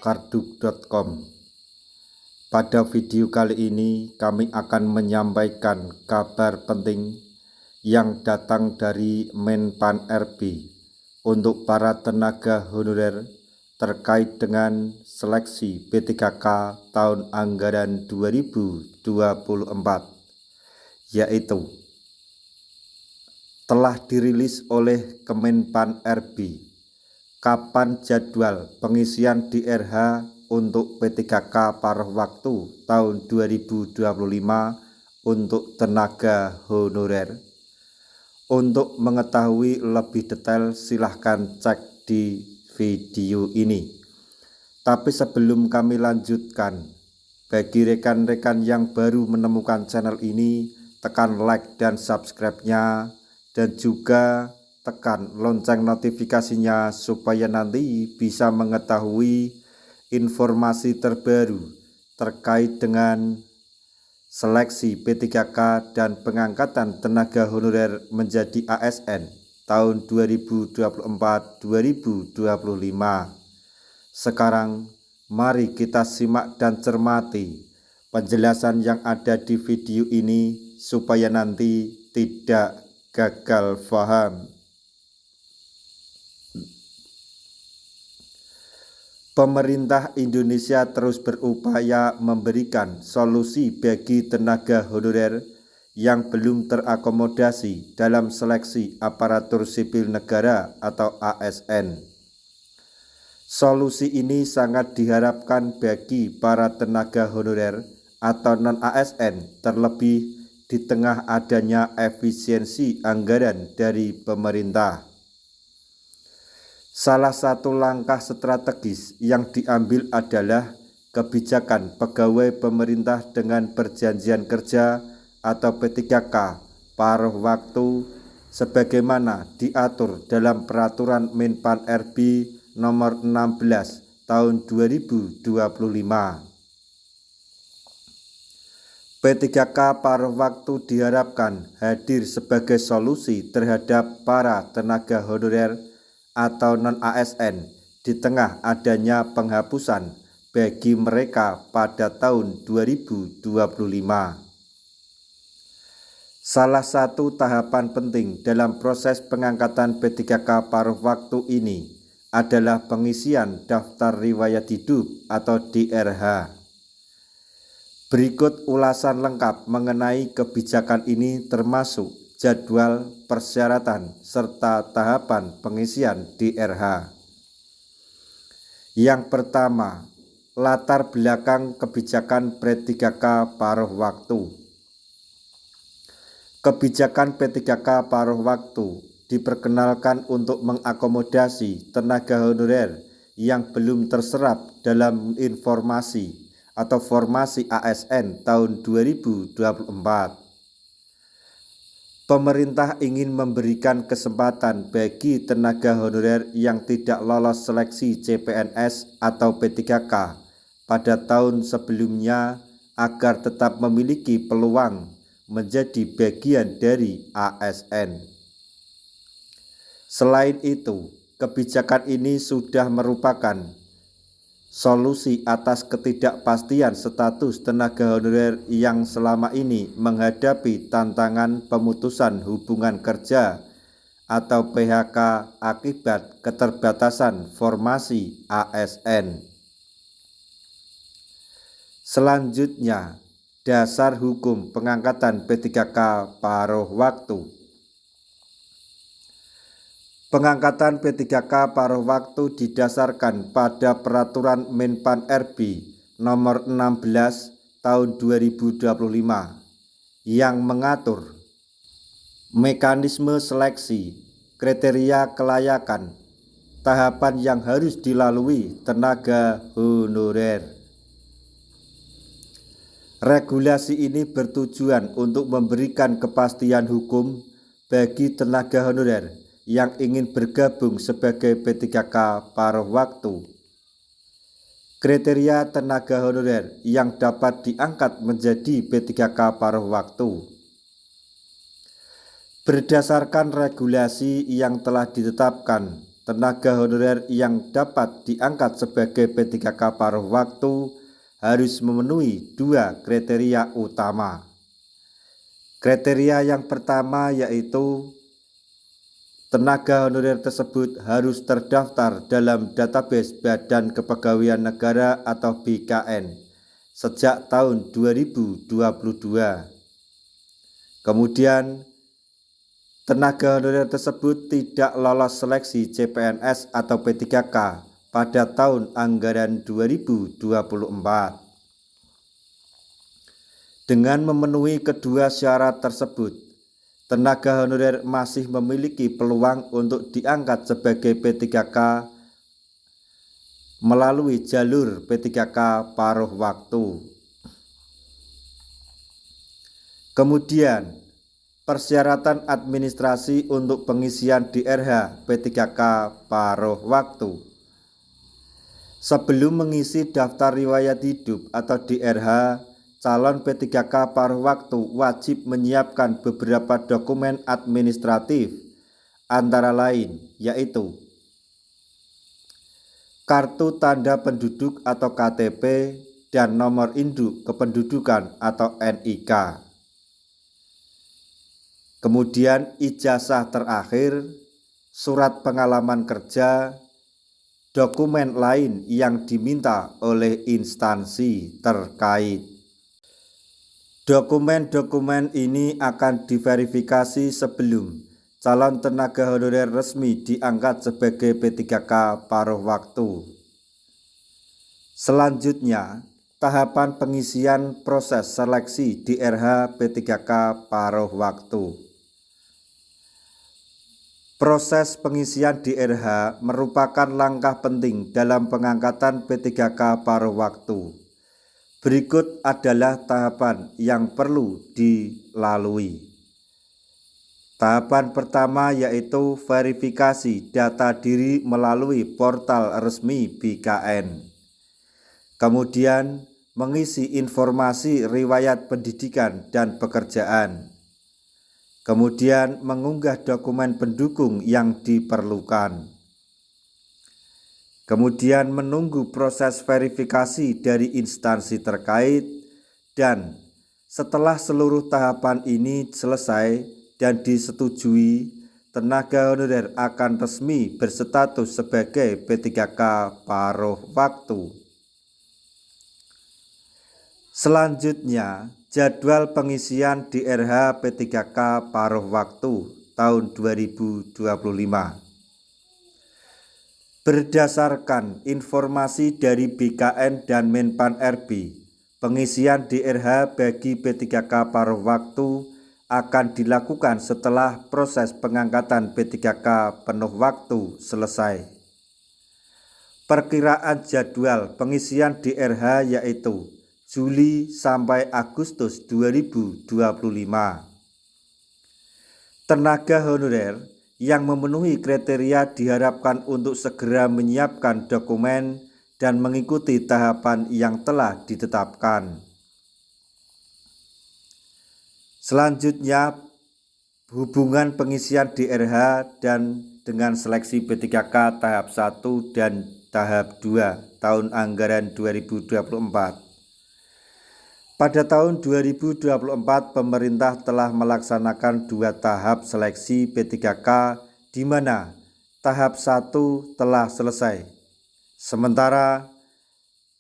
karduk.com. Pada video kali ini kami akan menyampaikan kabar penting yang datang dari Menpan RB untuk para tenaga honorer terkait dengan seleksi P3K tahun anggaran 2024, yaitu telah dirilis oleh Kemenpan RB kapan jadwal pengisian DRH untuk P3K paruh waktu tahun 2025 untuk tenaga honorer. Untuk mengetahui lebih detail silahkan cek di video ini. Tapi sebelum kami lanjutkan, bagi rekan-rekan yang baru menemukan channel ini, tekan like dan subscribe-nya, dan juga tekan lonceng notifikasinya supaya nanti bisa mengetahui informasi terbaru terkait dengan seleksi P3K dan pengangkatan tenaga honorer menjadi ASN tahun 2024-2025. Sekarang mari kita simak dan cermati penjelasan yang ada di video ini supaya nanti tidak gagal paham. Pemerintah Indonesia terus berupaya memberikan solusi bagi tenaga honorer yang belum terakomodasi dalam seleksi aparatur sipil negara atau ASN. Solusi ini sangat diharapkan bagi para tenaga honorer atau non-ASN, terlebih di tengah adanya efisiensi anggaran dari pemerintah. Salah satu langkah strategis yang diambil adalah kebijakan pegawai pemerintah dengan perjanjian kerja atau P3K paruh waktu sebagaimana diatur dalam Peraturan Menpan RB nomor 16 tahun 2025. P3K paruh waktu diharapkan hadir sebagai solusi terhadap para tenaga honorer atau non-ASN di tengah adanya penghapusan bagi mereka pada tahun 2025. Salah satu tahapan penting dalam proses pengangkatan P3K paruh waktu ini adalah pengisian daftar riwayat hidup atau DRH. Berikut ulasan lengkap mengenai kebijakan ini termasuk jadwal, persyaratan, serta tahapan pengisian DRH. Yang pertama, latar belakang kebijakan P3K paruh waktu. Kebijakan P3K paruh waktu diperkenalkan untuk mengakomodasi tenaga honorer yang belum terserap dalam informasi atau formasi ASN tahun 2024. Pemerintah ingin memberikan kesempatan bagi tenaga honorer yang tidak lolos seleksi CPNS atau P3K pada tahun sebelumnya agar tetap memiliki peluang menjadi bagian dari ASN. Selain itu, kebijakan ini sudah merupakan solusi atas ketidakpastian status tenaga honorer yang selama ini menghadapi tantangan pemutusan hubungan kerja atau PHK akibat keterbatasan formasi ASN. Selanjutnya, dasar hukum pengangkatan P3K paruh waktu. Pengangkatan P3K paruh waktu didasarkan pada Peraturan Menpan RB nomor 16 tahun 2025 yang mengatur mekanisme seleksi, kriteria kelayakan, tahapan yang harus dilalui tenaga honorer. Regulasi ini bertujuan untuk memberikan kepastian hukum bagi tenaga honorer yang ingin bergabung sebagai P3K paruh waktu. Kriteria tenaga honorer yang dapat diangkat menjadi P3K paruh waktu. Berdasarkan regulasi yang telah ditetapkan tenaga honorer yang dapat diangkat sebagai P3K paruh waktu harus memenuhi 2 kriteria utama. Kriteria yang pertama yaitu tenaga honorer tersebut harus terdaftar dalam database Badan Kepegawaian Negara atau BKN sejak tahun 2022. Kemudian, tenaga honorer tersebut tidak lolos seleksi CPNS atau P3K pada tahun anggaran 2024. Dengan memenuhi kedua syarat tersebut, tenaga honorer masih memiliki peluang untuk diangkat sebagai P3K melalui jalur P3K paruh waktu. Kemudian, persyaratan administrasi untuk pengisian DRH P3K paruh waktu. Sebelum mengisi daftar riwayat hidup atau DRH, calon P3K paruh waktu wajib menyiapkan beberapa dokumen administratif, antara lain yaitu kartu tanda penduduk atau KTP dan nomor induk kependudukan atau NIK. Kemudian ijazah terakhir, surat pengalaman kerja, dokumen lain yang diminta oleh instansi terkait. Dokumen-dokumen ini akan diverifikasi sebelum calon tenaga honorer resmi diangkat sebagai P3K paruh waktu. Selanjutnya, tahapan pengisian proses seleksi DRH P3K paruh waktu. Proses pengisian DRH merupakan langkah penting dalam pengangkatan P3K paruh waktu. Berikut adalah tahapan yang perlu dilalui. Tahapan pertama yaitu verifikasi data diri melalui portal resmi BKN. Kemudian mengisi informasi riwayat pendidikan dan pekerjaan. Kemudian mengunggah dokumen pendukung yang diperlukan. Kemudian menunggu proses verifikasi dari instansi terkait, dan setelah seluruh tahapan ini selesai dan disetujui, tenaga honorer akan resmi berstatus sebagai P3K paruh waktu. Selanjutnya, jadwal pengisian DRH P3K paruh waktu tahun 2025. Berdasarkan informasi dari BKN dan Menpan RB, pengisian DRH bagi P3K paruh waktu akan dilakukan setelah proses pengangkatan P3K penuh waktu selesai. Perkiraan jadwal pengisian DRH yaitu Juli sampai Agustus 2025. Tenaga honorer yang memenuhi kriteria diharapkan untuk segera menyiapkan dokumen dan mengikuti tahapan yang telah ditetapkan. Selanjutnya, hubungan pengisian DRH dan dengan seleksi P3K tahap 1 dan tahap 2 tahun anggaran 2024. Pada tahun 2024, pemerintah telah melaksanakan 2 tahap seleksi P3K di mana tahap 1 telah selesai. Sementara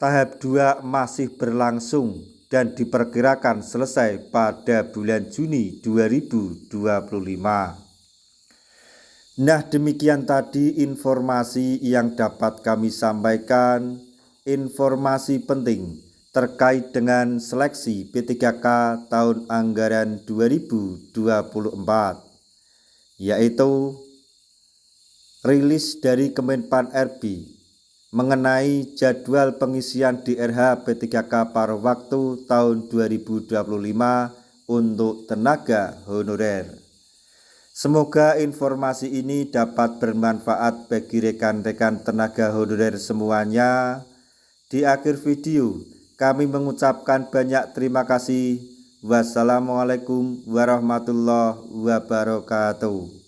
tahap 2 masih berlangsung dan diperkirakan selesai pada bulan Juni 2025. Nah, demikian tadi informasi yang dapat kami sampaikan, informasi penting terkait dengan seleksi P3K tahun anggaran 2024, yaitu rilis dari Kemenpan RB mengenai jadwal pengisian DRH P3K paruh waktu tahun 2025 untuk tenaga honorer. Semoga informasi ini dapat bermanfaat bagi rekan-rekan tenaga honorer semuanya. Di akhir video, kami mengucapkan banyak terima kasih. Wassalamualaikum warahmatullahi wabarakatuh.